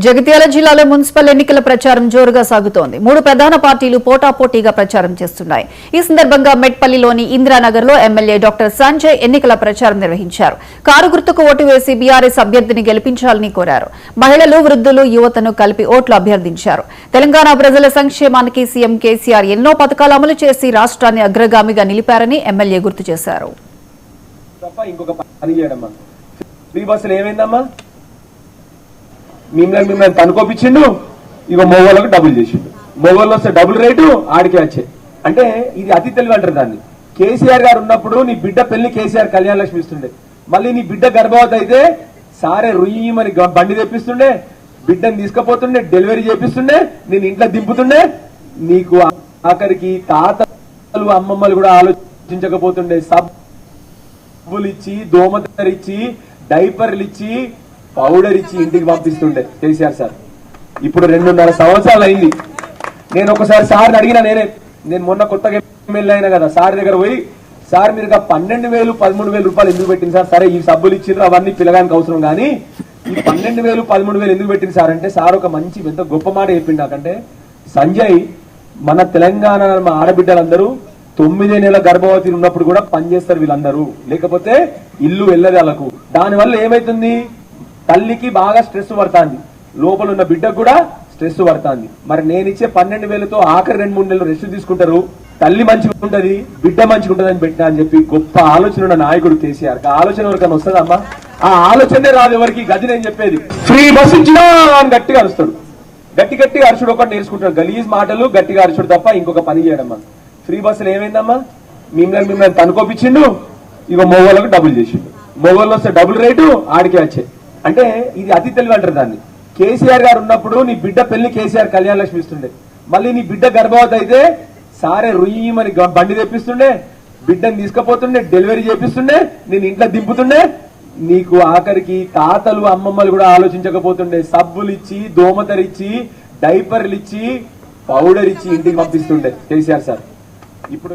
జగిత్యాల జిల్లాలో మున్సిపల్ ఎన్నికల ప్రచారం జోరుగా సాగుతోంది. 3 ప్రధాన పార్టీలు పోటాపోటీగా ప్రచారం చేస్తున్నాయి. ఈ సందర్భంగా మెట్పల్లిలోని ఇందిరానగర్లో ఎమ్మెల్యే డాక్టర్ సంజయ్ ఎన్నికల ప్రచారం నిర్వహించారు. కారు గుర్తుకు ఓటు వేసి బీఆర్ఎస్ అభ్యర్థిని గెలిపించాలని కోరారు. మహిళలు, వృద్ధులు, యువతను కలిపి ఓట్లు అభ్యర్థించారు. తెలంగాణ ప్రజల సంక్షేమానికి సీఎం కేసీఆర్ ఎన్నో పథకాలు అమలు చేసి రాష్ట్రాన్ని అగ్రగామిగా నిలిపారని ఎమ్మెల్యే గుర్తు చేశారు. మిమ్మల్ని తనుకోపించిండు. ఇక మొగోళ్ళకు డబుల్ చేసిండు. మొగోళ్ళు వస్తే డబుల్ రేటు ఆడికే వచ్చాయి. అంటే ఇది అతి తెలివి అంటారు దాన్ని. కేసీఆర్ గారు ఉన్నప్పుడు నీ బిడ్డ పెళ్లి కేసీఆర్ కళ్యాణ లక్ష్మి ఇస్తుండే. మళ్ళీ నీ బిడ్డ గర్భవతి అయితే సారే రుయ్యమని బండి తెప్పిస్తుండే, బిడ్డని తీసుకుపోతుండే, డెలివరీ చేపిస్తుండే, నేను ఇంట్లో దింపుతుండే. నీకు ఆఖరికి తాతలు అమ్మమ్మలు కూడా ఆలోచించకపోతుండే. సబ్బులు ఇచ్చి, దోమతరిచ్చి, డైపర్లు ఇచ్చి, పౌడర్ ఇచ్చి ఇంటికి పంపిస్తుండే కేసీఆర్ సార్. ఇప్పుడు 2.5 సంవత్సరాలు అయింది. నేను ఒకసారి సార్ని అడిగినా, నేను మొన్న కొత్తగా ఎమ్మెల్యే అయినా కదా, సార్ దగ్గర పోయి, సార్ మీరు 12,000 13,000 రూపాయలు ఎందుకు పెట్టింది సార్? సరే ఈ సబ్బులు ఇచ్చిండ్రు అవన్నీ పిల్లగానికి అవసరం, కానీ ఈ 12,000 13,000 ఎందుకు పెట్టింది సార్ అంటే, సార్ ఒక మంచి ఎంత గొప్ప మాట చెప్పిండు నాకంటే, సంజయ్ మన తెలంగాణ ఆడబిడ్డలందరూ 9 నెలల గర్భవతి ఉన్నప్పుడు కూడా పనిచేస్తారు వీళ్ళందరూ, లేకపోతే ఇల్లు వెళ్ళదు వాళ్ళకు. దానివల్ల ఏమైతుంది, తల్లికి బాగా స్ట్రెస్ పడుతుంది, లోపల ఉన్న బిడ్డకు కూడా స్ట్రెస్ పడుతుంది. మరి నేను ఇచ్చే 12,000తో ఆఖరి 2-3 నెలలు రెస్ట్ తీసుకుంటారు, తల్లి మంచిగా ఉంటది, బిడ్డ మంచిగా ఉంటది అని పెట్టినా అని చెప్పి గొప్ప ఆలోచన ఉన్న నాయకుడు కేసీఆర్. ఆ ఆలోచన ఎవరికైనా వస్తుందమ్మా? ఆ ఆలోచనే రాదు ఎవరికి. గది నేను చెప్పేది, ఫ్రీ బస్ ఇచ్చినా అని గట్టిగా అరుస్తాడు. గట్టిగా అరుచుడు ఒకటి నేర్చుకుంటాడు. గలీజ్ మాటలు గట్టిగా అరుచుడు తప్ప ఇంకొక పని చేయడమ్మా. ఫ్రీ బస్సులు ఏమైందమ్మా? మిమ్మల్ని తనుకోపించిండు. ఇక మొగోళ్ళకు డబుల్ చేసిండు. మొగోళ్ళు వస్తే డబుల్ రేటు ఆడికే వచ్చాయి. అంటే ఇది అతి తెలివి అంటారు దాన్ని. కేసీఆర్ గారు ఉన్నప్పుడు నీ బిడ్డ పెళ్లి కేసీఆర్ కళ్యాణ లక్ష్మి ఇస్తుండే. మళ్ళీ నీ బిడ్డ గర్భవతి అయితే సారే రుయ్యమని బండి తెప్పిస్తుండే, బిడ్డని తీసుకుపోతుండే, డెలివరీ చేపిస్తుండే, నేను ఇంట్లో దింపుతుండే. నీకు ఆఖరికి తాతలు అమ్మమ్మలు కూడా ఆలోచించకపోతుండే. సబ్బులు ఇచ్చి, దోమతరిచ్చి, డైపర్లు ఇచ్చి, పౌడర్ ఇచ్చి ఇంటికి పంపిస్తుండే కేసీఆర్ సార్. ఇప్పుడు